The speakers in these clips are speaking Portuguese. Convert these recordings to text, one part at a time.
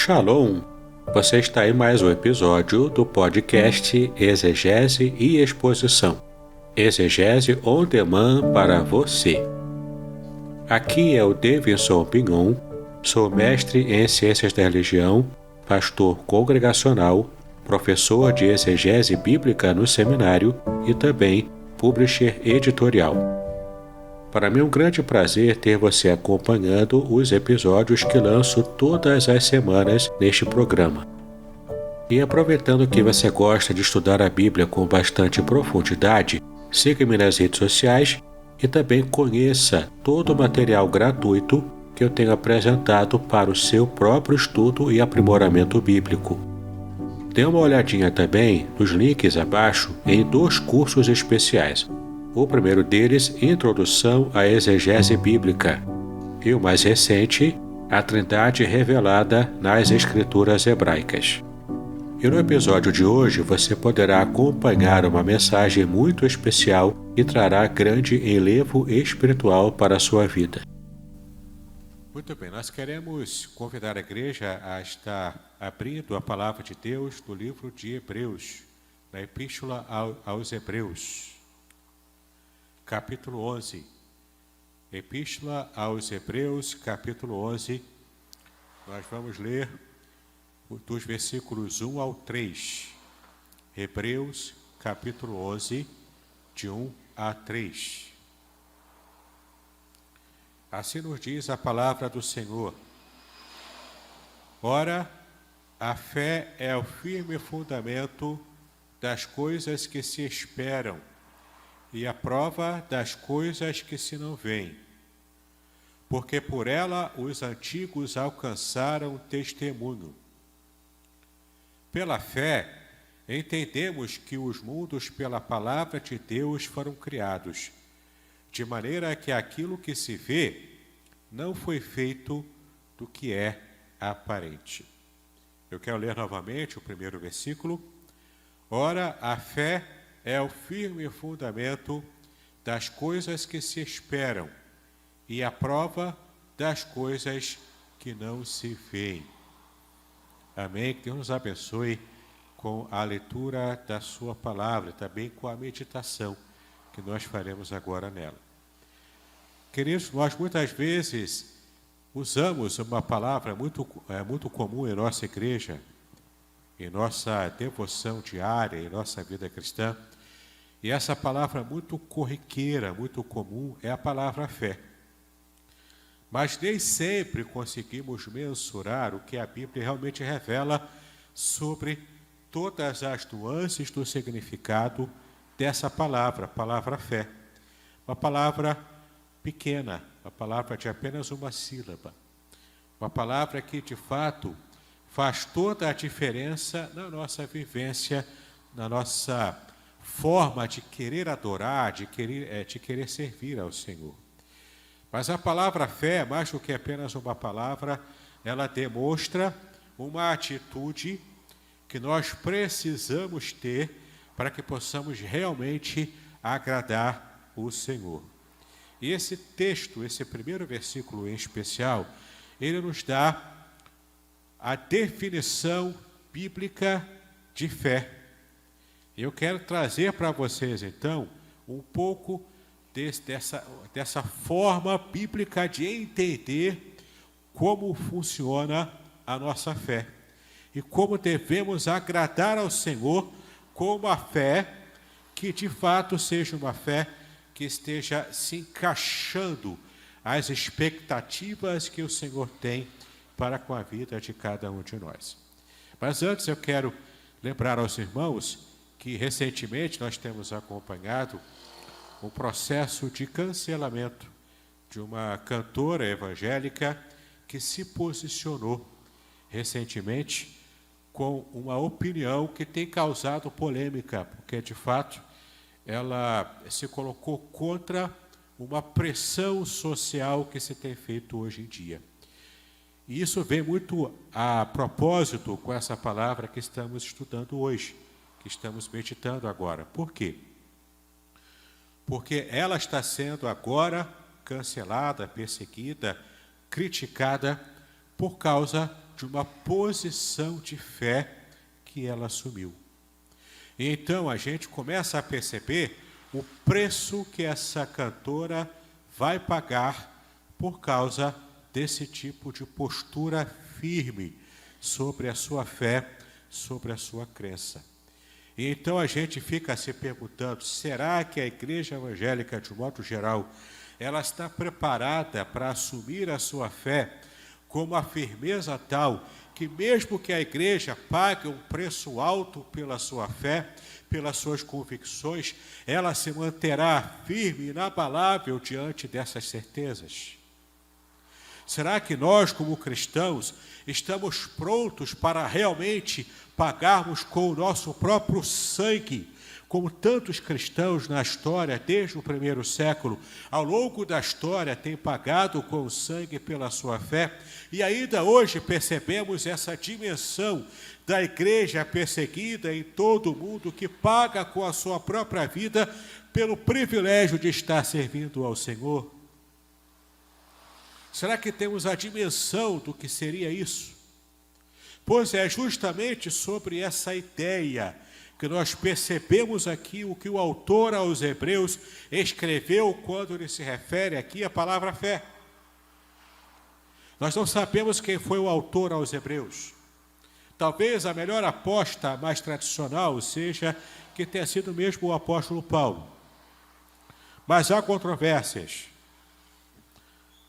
Shalom! Você está em mais um episódio do podcast Exegese e Exposição. Exegese on Demand para você. Aqui é o Davidson Pignon, sou mestre em Ciências da Religião, pastor congregacional, professor de exegese bíblica no seminário e também publisher editorial. Para mim é um grande prazer ter você acompanhando os episódios que lanço todas as semanas neste programa. E aproveitando que você gosta de estudar a Bíblia com bastante profundidade, siga-me nas redes sociais e também conheça todo o material gratuito que eu tenho apresentado para o seu próprio estudo e aprimoramento bíblico. Dê uma olhadinha também nos links abaixo em 2 cursos especiais. O primeiro deles, Introdução à Exegese Bíblica, e o mais recente, A Trindade Revelada nas Escrituras Hebraicas. E no episódio de hoje você poderá acompanhar uma mensagem muito especial que trará grande enlevo espiritual para a sua vida. Muito bem, nós queremos convidar a igreja a estar abrindo a palavra de Deus do livro de Hebreus, na Epístola aos Hebreus. Capítulo 11, Epístola aos Hebreus, capítulo 11, nós vamos ler dos versículos 1 ao 3, Hebreus, capítulo 11, de 1 a 3. Assim nos diz a palavra do Senhor: Ora, a fé é o firme fundamento das coisas que se esperam, e a prova das coisas que se não veem. Porque por ela os antigos alcançaram testemunho. Pela fé, entendemos que os mundos pela palavra de Deus foram criados, de maneira que aquilo que se vê não foi feito do que é aparente. Eu quero ler novamente o primeiro versículo. Ora, a fé é o firme fundamento das coisas que se esperam e a prova das coisas que não se veem. Amém? Que Deus nos abençoe com a leitura da sua palavra, também com a meditação que nós faremos agora nela. Queridos, nós muitas vezes usamos uma palavra muito comum em nossa igreja, em nossa devoção diária, em nossa vida cristã. E essa palavra muito corriqueira, muito comum, é a palavra fé. Mas nem sempre conseguimos mensurar o que a Bíblia realmente revela sobre todas as nuances do significado dessa palavra, a palavra fé. Uma palavra pequena, uma palavra de apenas uma sílaba. Uma palavra que, de fato, faz toda a diferença na nossa vivência, na nossa forma de querer adorar, de querer servir ao Senhor. Mas a palavra fé, mais do que apenas uma palavra, ela demonstra uma atitude que nós precisamos ter para que possamos realmente agradar o Senhor. E esse texto, esse primeiro versículo em especial, ele nos dá a definição bíblica de fé. Eu quero trazer para vocês, então, um pouco dessa forma bíblica de entender como funciona a nossa fé e como devemos agradar ao Senhor com uma fé que, de fato, seja uma fé que esteja se encaixando às expectativas que o Senhor tem para com a vida de cada um de nós. Mas antes eu quero lembrar aos irmãos que recentemente nós temos acompanhado um processo de cancelamento de uma cantora evangélica que se posicionou recentemente com uma opinião que tem causado polêmica, porque de fato ela se colocou contra uma pressão social que se tem feito hoje em dia. E isso vem muito a propósito com essa palavra que estamos estudando hoje, que estamos meditando agora. Por quê? Porque ela está sendo agora cancelada, perseguida, criticada por causa de uma posição de fé que ela assumiu. E então a gente começa a perceber o preço que essa cantora vai pagar por causa desse tipo de postura firme sobre a sua fé, sobre a sua crença. E então a gente fica se perguntando, será que a igreja evangélica, de modo geral, ela está preparada para assumir a sua fé com uma firmeza tal que mesmo que a igreja pague um preço alto pela sua fé, pelas suas convicções, ela se manterá firme e inabalável diante dessas certezas? Será que nós, como cristãos, estamos prontos para realmente pagarmos com o nosso próprio sangue, como tantos cristãos na história, desde o primeiro século, ao longo da história, têm pagado com o sangue pela sua fé, e ainda hoje percebemos essa dimensão da igreja perseguida em todo o mundo, que paga com a sua própria vida pelo privilégio de estar servindo ao Senhor? Será que temos a dimensão do que seria isso? Pois é justamente sobre essa ideia que nós percebemos aqui o que o autor aos Hebreus escreveu quando ele se refere aqui à palavra fé. Nós não sabemos quem foi o autor aos Hebreus. Talvez a melhor aposta, mais tradicional, seja que tenha sido mesmo o apóstolo Paulo. Mas há controvérsias.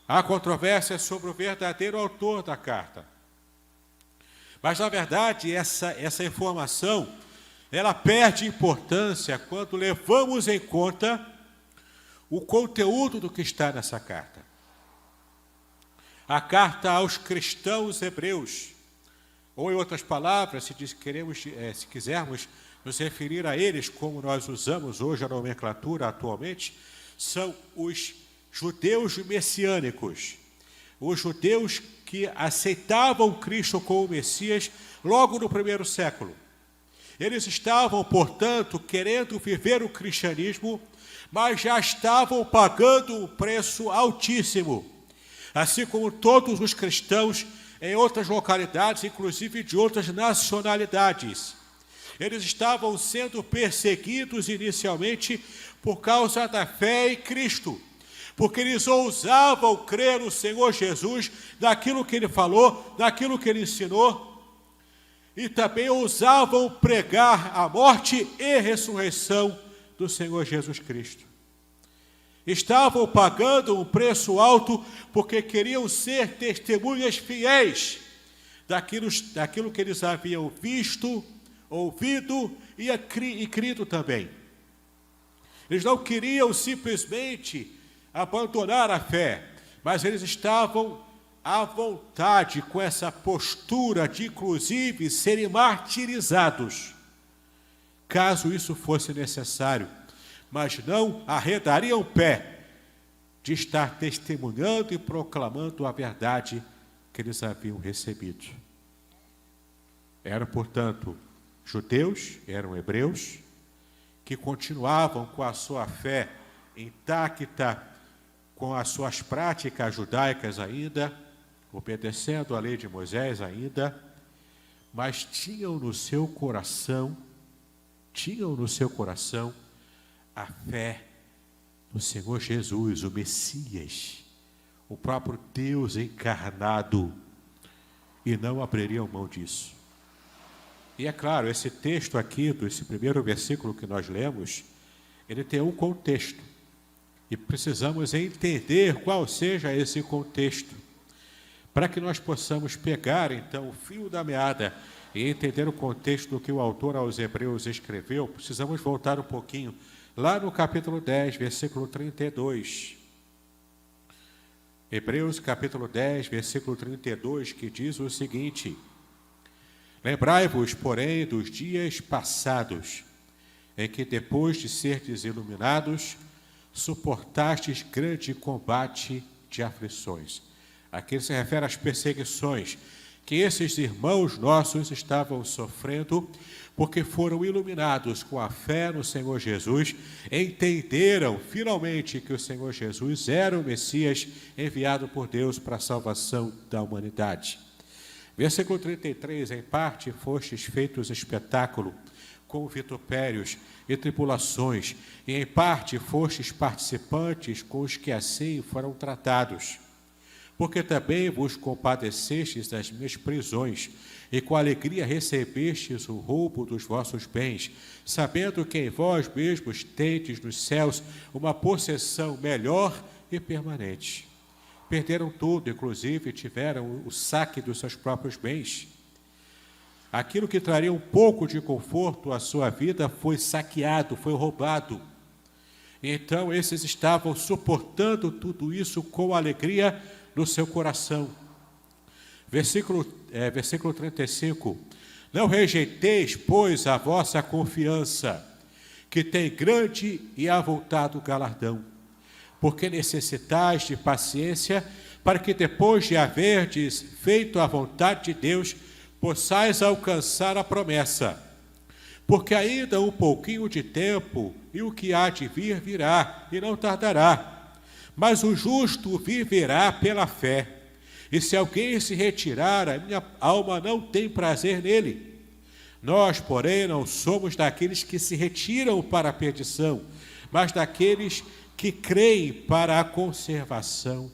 Há controvérsias sobre o verdadeiro autor da carta. Mas, na verdade, essa informação, ela perde importância quando levamos em conta o conteúdo do que está nessa carta. A carta aos cristãos hebreus, ou em outras palavras, se quisermos nos referir a eles como nós usamos hoje a nomenclatura atualmente, são os judeus messiânicos, os judeus que aceitavam Cristo como Messias logo no primeiro século. Eles estavam, portanto, querendo viver o cristianismo, mas já estavam pagando um preço altíssimo, assim como todos os cristãos em outras localidades, inclusive de outras nacionalidades. Eles estavam sendo perseguidos inicialmente por causa da fé em Cristo, porque eles ousavam crer no Senhor Jesus, naquilo que Ele falou, naquilo que Ele ensinou, e também ousavam pregar a morte e ressurreição do Senhor Jesus Cristo. Estavam pagando um preço alto porque queriam ser testemunhas fiéis daquilo que eles haviam visto, ouvido e crido também. Eles não queriam simplesmente abandonar a fé, mas eles estavam à vontade com essa postura de, inclusive, serem martirizados, caso isso fosse necessário, mas não arredariam o pé de estar testemunhando e proclamando a verdade que eles haviam recebido. Eram, portanto, judeus, eram hebreus, que continuavam com a sua fé intacta, com as suas práticas judaicas ainda, obedecendo a lei de Moisés ainda, mas tinham no seu coração a fé no Senhor Jesus, o Messias, o próprio Deus encarnado, e não abririam mão disso. E é claro, esse texto aqui, esse primeiro versículo que nós lemos, ele tem um contexto. E precisamos entender qual seja esse contexto, para que nós possamos pegar, então, o fio da meada e entender o contexto do que o autor aos Hebreus escreveu. Precisamos voltar um pouquinho, lá no capítulo 10, versículo 32. Hebreus, capítulo 10, versículo 32, que diz o seguinte: lembrai-vos, porém, dos dias passados, em que, depois de serdes iluminados, suportastes grande combate de aflições. Aqui ele se refere às perseguições que esses irmãos nossos estavam sofrendo, porque foram iluminados com a fé no Senhor Jesus, entenderam finalmente que o Senhor Jesus era o Messias enviado por Deus para a salvação da humanidade. Versículo 33, em parte fostes feitos espetáculo com vitupérios e tribulações, e em parte fostes participantes com os que assim foram tratados. Porque também vos compadecestes das minhas prisões, e com alegria recebestes o roubo dos vossos bens, sabendo que em vós mesmos tendes nos céus uma possessão melhor e permanente. Perderam tudo, inclusive tiveram o saque dos seus próprios bens. Aquilo que traria um pouco de conforto à sua vida foi saqueado, foi roubado. Então, esses estavam suportando tudo isso com alegria no seu coração. Versículo 35. Não rejeiteis, pois, a vossa confiança, que tem grande e avultado galardão, porque necessitais de paciência, para que depois de haverdes feito a vontade de Deus, possais alcançar a promessa. Porque ainda um pouquinho de tempo, e o que há de vir, virá, e não tardará. Mas o justo viverá pela fé. E se alguém se retirar, a minha alma não tem prazer nele. Nós, porém, não somos daqueles que se retiram para a perdição, mas daqueles que creem para a conservação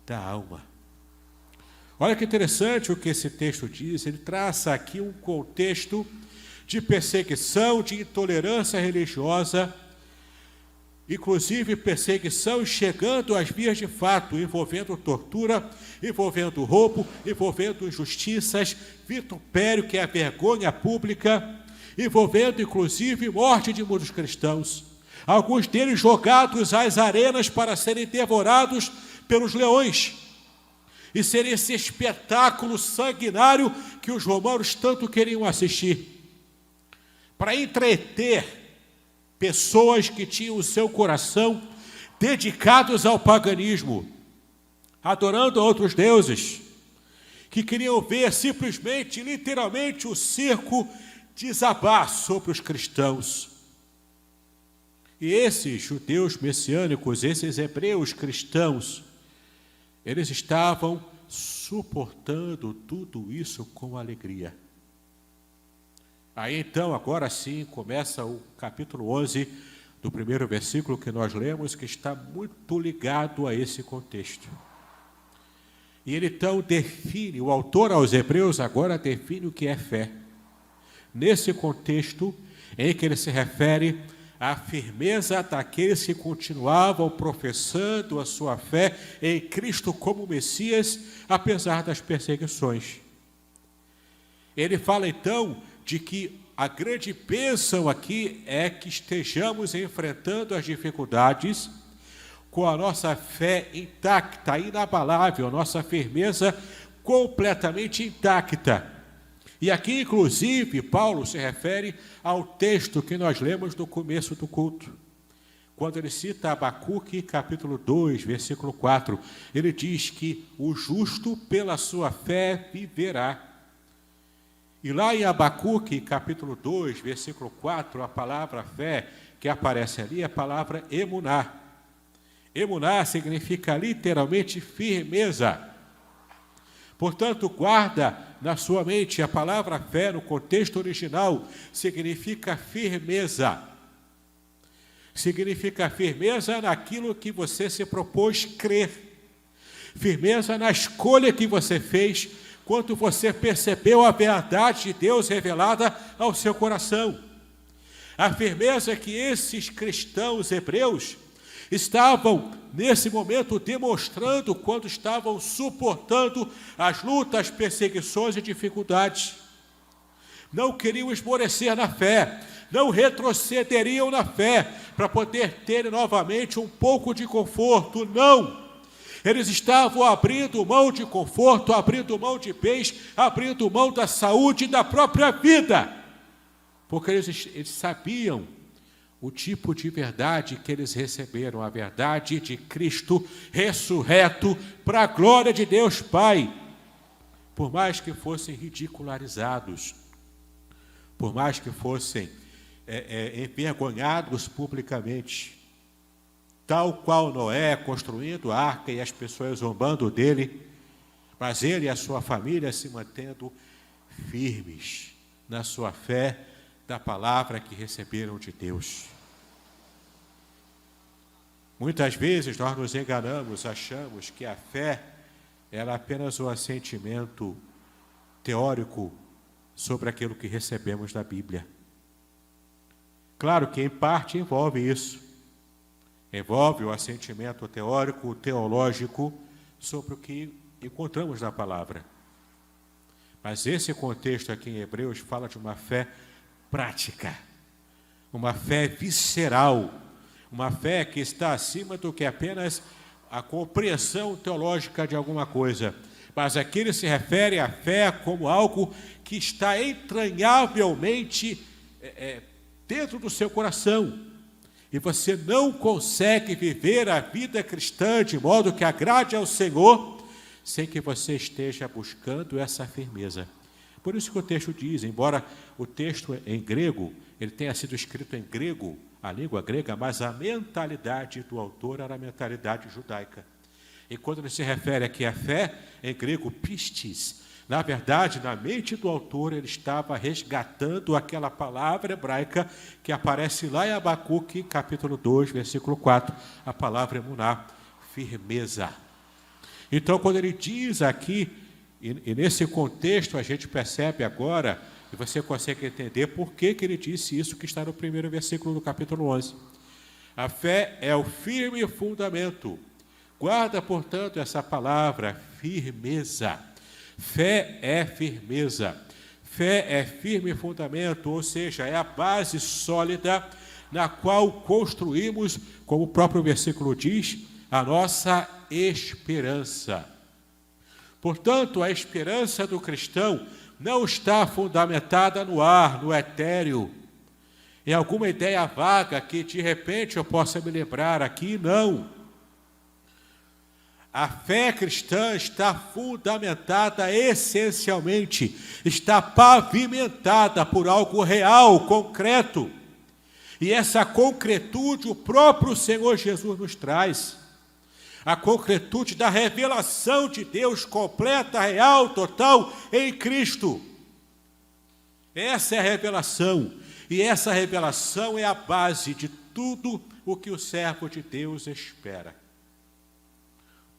da alma. Olha que interessante o que esse texto diz. Ele traça aqui um contexto de perseguição, de intolerância religiosa, inclusive perseguição chegando às vias de fato, envolvendo tortura, envolvendo roubo, envolvendo injustiças, vitupério, que é a vergonha pública, envolvendo inclusive morte de muitos cristãos, alguns deles jogados às arenas para serem devorados pelos leões, e ser esse espetáculo sanguinário que os romanos tanto queriam assistir, para entreter pessoas que tinham o seu coração dedicados ao paganismo, adorando a outros deuses, que queriam ver simplesmente, literalmente, o circo desabar sobre os cristãos. E esses judeus messiânicos, esses hebreus cristãos, eles estavam suportando tudo isso com alegria. Aí então, agora sim, começa o capítulo 11 do primeiro versículo que nós lemos, que está muito ligado a esse contexto. E ele então define, o autor aos Hebreus agora define o que é fé. Nesse contexto em que ele se refere à firmeza daqueles que continuavam professando a sua fé em Cristo como Messias, apesar das perseguições. Ele fala então de que a grande bênção aqui é que estejamos enfrentando as dificuldades com a nossa fé intacta, inabalável, a nossa firmeza completamente intacta. E aqui, inclusive, Paulo se refere ao texto que nós lemos no começo do culto. Quando ele cita Abacuque, capítulo 2, versículo 4, ele diz que o justo pela sua fé viverá. E lá em Abacuque, capítulo 2, versículo 4, a palavra fé que aparece ali é a palavra emuná. Emuná significa literalmente firmeza. Portanto, guarda na sua mente, a palavra fé no contexto original significa firmeza. Significa firmeza naquilo que você se propôs crer. Firmeza na escolha que você fez quando você percebeu a verdade de Deus revelada ao seu coração. A firmeza que esses cristãos hebreus estavam, nesse momento, demonstrando quando estavam suportando as lutas, perseguições e dificuldades. Não queriam esmorecer na fé, não retrocederiam na fé para poder ter novamente um pouco de conforto, não. Eles estavam abrindo mão de conforto, abrindo mão de bens, abrindo mão da saúde e da própria vida, porque eles sabiam o tipo de verdade que eles receberam, a verdade de Cristo ressurreto para a glória de Deus Pai. Por mais que fossem ridicularizados, por mais que fossem envergonhados publicamente, tal qual Noé construindo a arca e as pessoas zombando dele, mas ele e a sua família se mantendo firmes na sua fé da palavra que receberam de Deus. Muitas vezes nós nos enganamos, achamos que a fé era apenas um assentimento teórico sobre aquilo que recebemos da Bíblia. Claro que em parte envolve isso. Envolve o assentimento teórico, teológico, sobre o que encontramos na palavra. Mas esse contexto aqui em Hebreus fala de uma fé prática, uma fé visceral, uma fé que está acima do que apenas a compreensão teológica de alguma coisa. Mas aqui ele se refere à fé como algo que está entranhavelmente dentro do seu coração. E você não consegue viver a vida cristã de modo que agrade ao Senhor sem que você esteja buscando essa firmeza. Por isso que o texto diz, embora o texto em grego, ele tenha sido escrito em grego, a língua grega, mas a mentalidade do autor era a mentalidade judaica. E quando ele se refere aqui à fé, em grego, pistis, na verdade, na mente do autor, ele estava resgatando aquela palavra hebraica que aparece lá em Abacuque, capítulo 2, versículo 4, a palavra emuná, firmeza. Então, quando ele diz aqui, e nesse contexto a gente percebe agora, e você consegue entender por que ele disse isso que está no primeiro versículo do capítulo 11. A fé é o firme fundamento. Guarda, portanto, essa palavra, firmeza. Fé é firmeza. Fé é firme fundamento, ou seja, é a base sólida na qual construímos, como o próprio versículo diz, a nossa esperança. Portanto, a esperança do cristão não está fundamentada no ar, no etéreo, em alguma ideia vaga que de repente eu possa me lembrar aqui, não. A fé cristã está fundamentada essencialmente, está pavimentada por algo real, concreto. E essa concretude o próprio Senhor Jesus nos traz. A concretude da revelação de Deus completa, real, total em Cristo. Essa é a revelação. E essa revelação é a base de tudo o que o servo de Deus espera.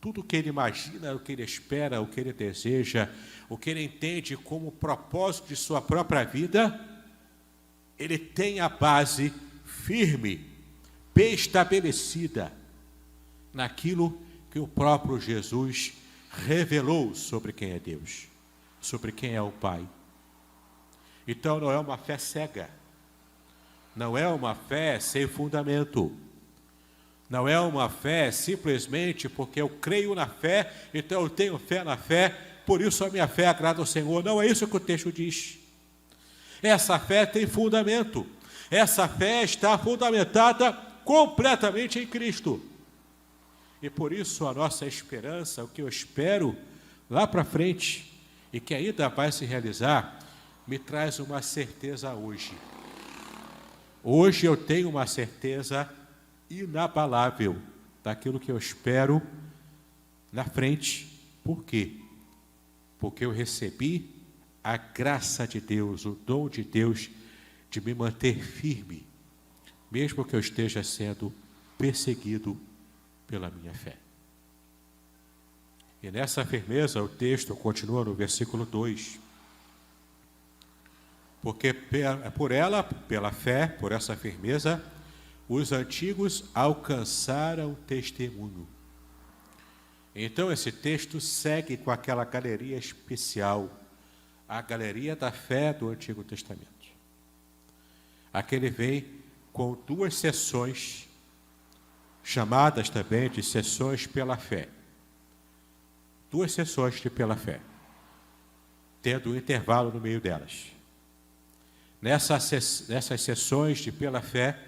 Tudo o que ele imagina, o que ele espera, o que ele deseja, o que ele entende como propósito de sua própria vida, ele tem a base firme, bem estabelecida, naquilo que o próprio Jesus revelou sobre quem é Deus, sobre quem é o Pai. Então não é uma fé cega, não é uma fé sem fundamento, não é uma fé simplesmente porque eu creio na fé, então eu tenho fé na fé, por isso a minha fé agrada ao Senhor. Não é isso que o texto diz. Essa fé tem fundamento, essa fé está fundamentada completamente em Cristo. E por isso a nossa esperança, o que eu espero lá para frente, e que ainda vai se realizar, me traz uma certeza hoje. Hoje eu tenho uma certeza inabalável daquilo que eu espero na frente. Por quê? Porque eu recebi a graça de Deus, o dom de Deus de me manter firme, mesmo que eu esteja sendo perseguido pela minha fé. E nessa firmeza, o texto continua no versículo 2. Porque por ela, pela fé, por essa firmeza, os antigos alcançaram testemunho. Então esse texto segue com aquela galeria especial, a galeria da fé do Antigo Testamento. Aqui ele vem com duas sessões, chamadas também de sessões pela fé. Duas sessões de pela fé, tendo um intervalo no meio delas. Nessas sessões de pela fé,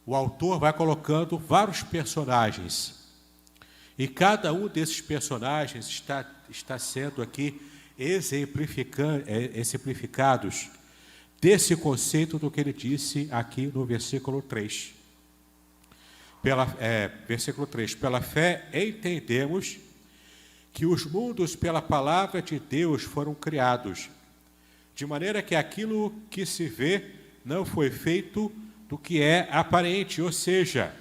o autor vai colocando vários personagens. E cada um desses personagens está sendo aqui exemplificados desse conceito do que ele disse aqui no versículo 3. Versículo 3. Pela fé entendemos que os mundos pela palavra de Deus foram criados, de maneira que aquilo que se vê não foi feito do que é aparente, ou seja,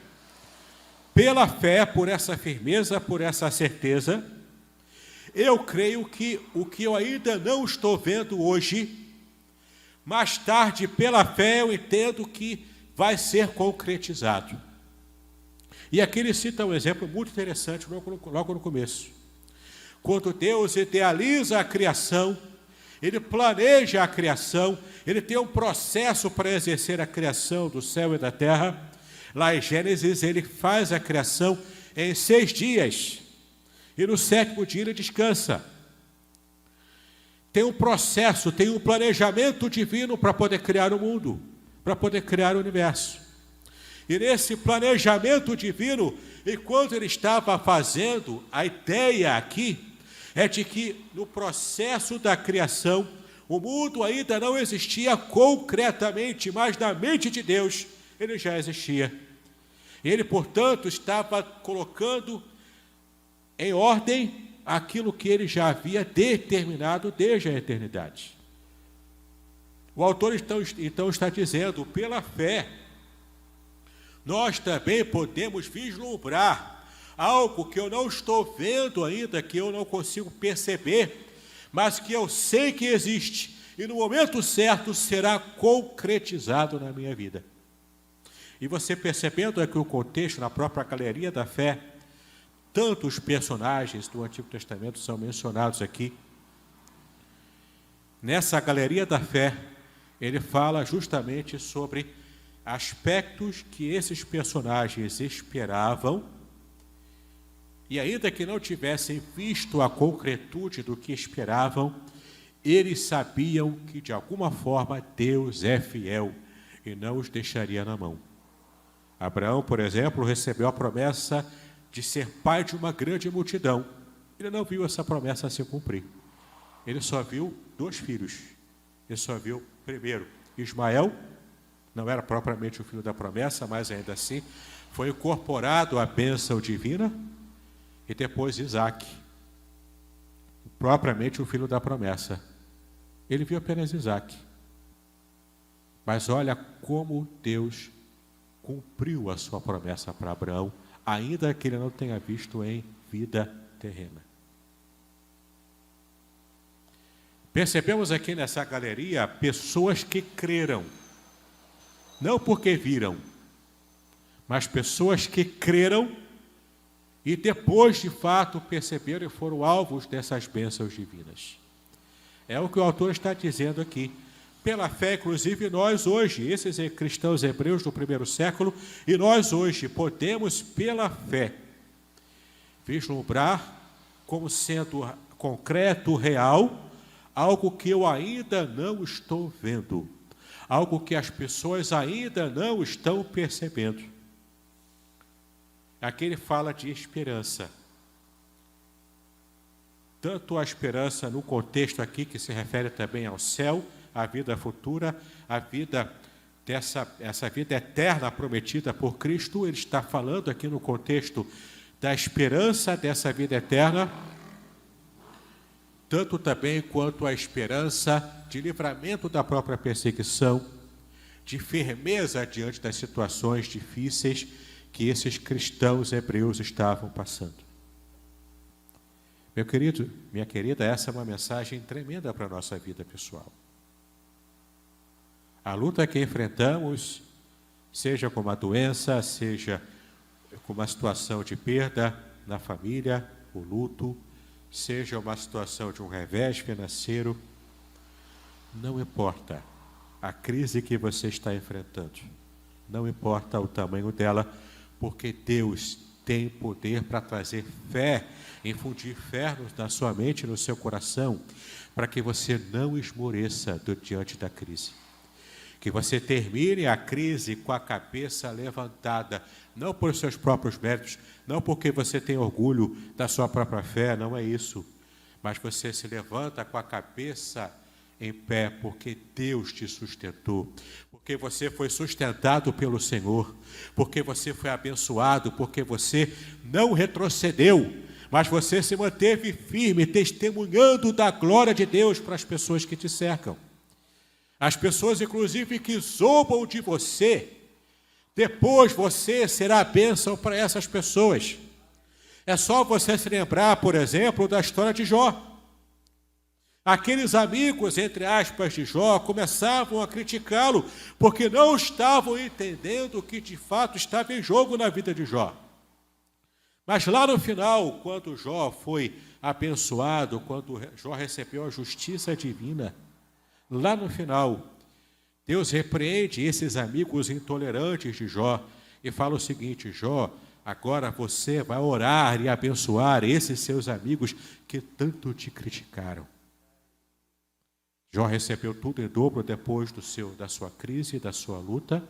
pela fé, por essa firmeza, por essa certeza, eu creio que o que eu ainda não estou vendo hoje, mais tarde, pela fé, eu entendo que vai ser concretizado. E aqui ele cita um exemplo muito interessante logo no começo. Quando Deus idealiza a criação, Ele planeja a criação, Ele tem um processo para exercer a criação do céu e da terra. Lá em Gênesis, Ele faz a criação em 6 dias. E no 7º dia Ele descansa. Tem um processo, tem um planejamento divino para poder criar o mundo, para poder criar o universo. E nesse planejamento divino, enquanto Ele estava fazendo, a ideia aqui é de que no processo da criação, o mundo ainda não existia concretamente, mas na mente de Deus, ele já existia. Ele, portanto, estava colocando em ordem aquilo que ele já havia determinado desde a eternidade. O autor então está dizendo, pela fé, nós também podemos vislumbrar algo que eu não estou vendo ainda, que eu não consigo perceber, mas que eu sei que existe, e no momento certo será concretizado na minha vida. E você percebendo aqui o contexto, na própria galeria da fé, tantos personagens do Antigo Testamento são mencionados aqui. Nessa galeria da fé, ele fala justamente sobre aspectos que esses personagens esperavam, e ainda que não tivessem visto a concretude do que esperavam, eles sabiam que, de alguma forma, Deus é fiel e não os deixaria na mão. Abraão, por exemplo, recebeu a promessa de ser pai de uma grande multidão. Ele não viu essa promessa se cumprir. Ele só viu 2 filhos. Ele só viu, primeiro, Ismael, não era propriamente o filho da promessa, mas ainda assim foi incorporado à bênção divina, e depois Isaque, propriamente o filho da promessa. Ele viu apenas Isaque. Mas olha como Deus cumpriu a sua promessa para Abraão, ainda que ele não tenha visto em vida terrena. Percebemos aqui nessa galeria pessoas que creram, não porque viram, mas pessoas que creram e depois, de fato, perceberam e foram alvos dessas bênçãos divinas. É o que o autor está dizendo aqui. Pela fé, inclusive, nós hoje, esses cristãos hebreus do 1º século, e nós hoje podemos, pela fé, vislumbrar como sendo concreto, real, algo que eu ainda não estou vendo, algo que as pessoas ainda não estão percebendo. Aqui ele fala de esperança. Tanto a esperança no contexto aqui, que se refere também ao céu, à vida futura, a vida essa vida eterna prometida por Cristo, ele está falando aqui no contexto da esperança dessa vida eterna, tanto também quanto a esperança de livramento da própria perseguição, de firmeza diante das situações difíceis que esses cristãos hebreus estavam passando. Meu querido, minha querida, essa é uma mensagem tremenda para a nossa vida pessoal. A luta que enfrentamos, seja com uma doença, seja com uma situação de perda na família, o luto, seja uma situação de um revés financeiro, não importa a crise que você está enfrentando, não importa o tamanho dela, porque Deus tem poder para trazer fé, infundir fé na sua mente e no seu coração, para que você não esmoreça diante da crise. Que você termine a crise com a cabeça levantada, não por seus próprios méritos, não porque você tem orgulho da sua própria fé, não é isso, mas você se levanta com a cabeça em pé, porque Deus te sustentou, porque você foi sustentado pelo Senhor, porque você foi abençoado, porque você não retrocedeu, mas você se manteve firme, testemunhando da glória de Deus para as pessoas que te cercam. As pessoas, inclusive, que zombam de você, depois você será a bênção para essas pessoas. É só você se lembrar, por exemplo, da história de Jó. Aqueles amigos, entre aspas, de Jó, começavam a criticá-lo, porque não estavam entendendo o que de fato estava em jogo na vida de Jó. Mas lá no final, quando Jó foi abençoado, quando Jó recebeu a justiça divina, lá no final, Deus repreende esses amigos intolerantes de Jó e fala o seguinte: Jó, agora você vai orar e abençoar esses seus amigos que tanto te criticaram. Jó recebeu tudo em dobro depois da sua crise, da sua luta.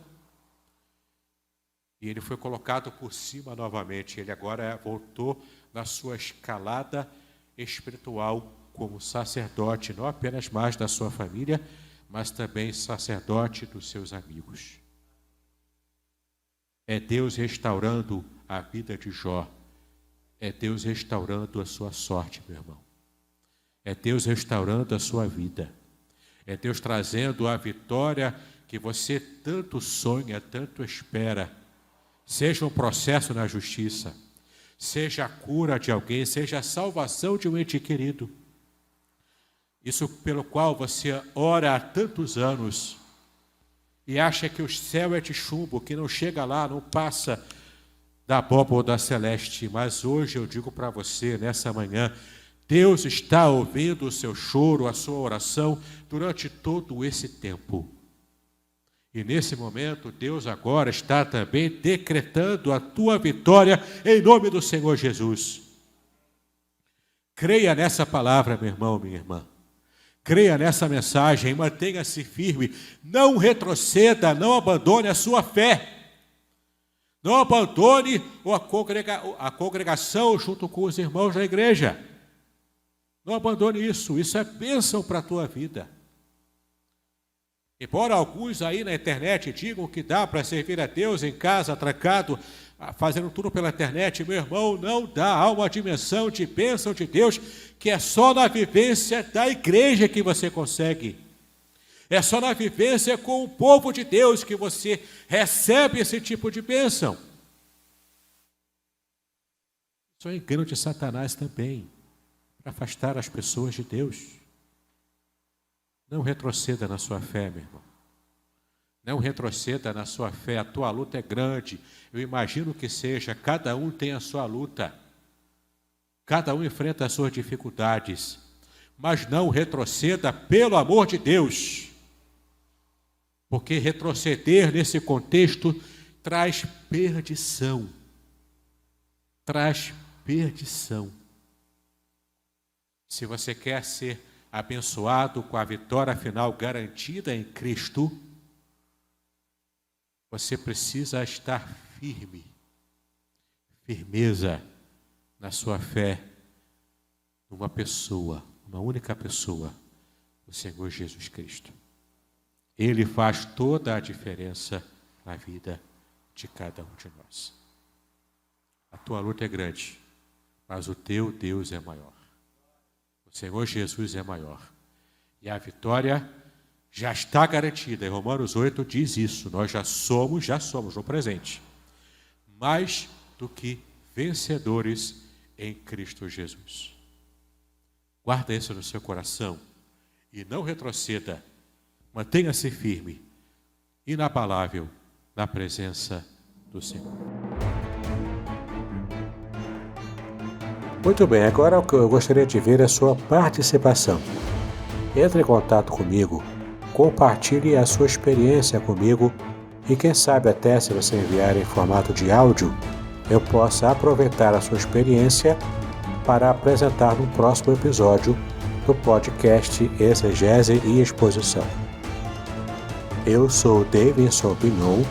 E ele foi colocado por cima novamente. Ele agora voltou na sua escalada espiritual como sacerdote, não apenas mais da sua família, mas também sacerdote dos seus amigos. É Deus restaurando a vida de Jó. É Deus restaurando a sua sorte, meu irmão. É Deus restaurando a sua vida. É Deus trazendo a vitória que você tanto sonha, tanto espera. Seja um processo na justiça, seja a cura de alguém, seja a salvação de um ente querido. Isso pelo qual você ora há tantos anos e acha que o céu é de chumbo, que não chega lá, não passa da abóbora da celeste. Mas hoje eu digo para você, nessa manhã, Deus está ouvindo o seu choro, a sua oração durante todo esse tempo. E nesse momento, Deus agora está também decretando a tua vitória em nome do Senhor Jesus. Creia nessa palavra, meu irmão, minha irmã. Creia nessa mensagem, mantenha-se firme. Não retroceda, não abandone a sua fé. Não abandone a congregação junto com os irmãos da igreja. Não abandone isso, isso é bênção para a tua vida. Embora alguns aí na internet digam que dá para servir a Deus em casa, trancado, fazendo tudo pela internet, meu irmão, não dá. Há uma dimensão de bênção de Deus que é só na vivência da igreja que você consegue. É só na vivência com o povo de Deus que você recebe esse tipo de bênção. Isso é engano de Satanás também, para afastar as pessoas de Deus. Não retroceda na sua fé, meu irmão. Não retroceda na sua fé. A tua luta é grande. Eu imagino que seja. Cada um tem a sua luta. Cada um enfrenta as suas dificuldades. Mas não retroceda pelo amor de Deus. Porque retroceder nesse contexto traz perdição. Traz perdição. Se você quer ser abençoado com a vitória final garantida em Cristo, você precisa estar firme, firmeza na sua fé, numa pessoa, uma única pessoa, o Senhor Jesus Cristo. Ele faz toda a diferença na vida de cada um de nós. A tua luta é grande, mas o teu Deus é maior. O Senhor Jesus é maior. E a vitória já está garantida. Em Romanos 8 diz isso. Nós já somos no presente, mais do que vencedores em Cristo Jesus. Guarda isso no seu coração e não retroceda. Mantenha-se firme, inabalável na presença do Senhor. Muito bem, agora o que eu gostaria de ver é a sua participação. Entre em contato comigo, compartilhe a sua experiência comigo e quem sabe até se você enviar em formato de áudio, eu possa aproveitar a sua experiência para apresentar no próximo episódio do podcast Exegese e Exposição. Eu sou Davidson Pignon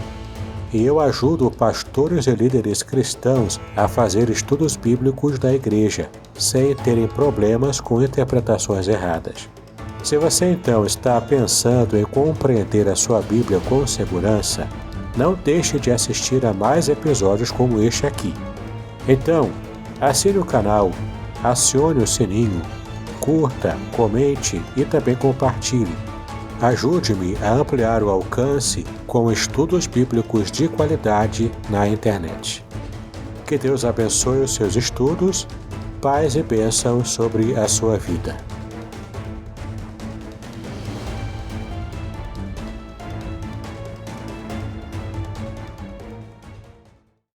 e eu ajudo pastores e líderes cristãos a fazer estudos bíblicos da igreja, sem terem problemas com interpretações erradas. Se você então está pensando em compreender a sua Bíblia com segurança, não deixe de assistir a mais episódios como este aqui. Então, Assine o canal, acione o sininho, curta, comente e também compartilhe. Ajude-me a ampliar o alcance com estudos bíblicos de qualidade na internet. Que Deus abençoe os seus estudos, paz e bênção sobre a sua vida.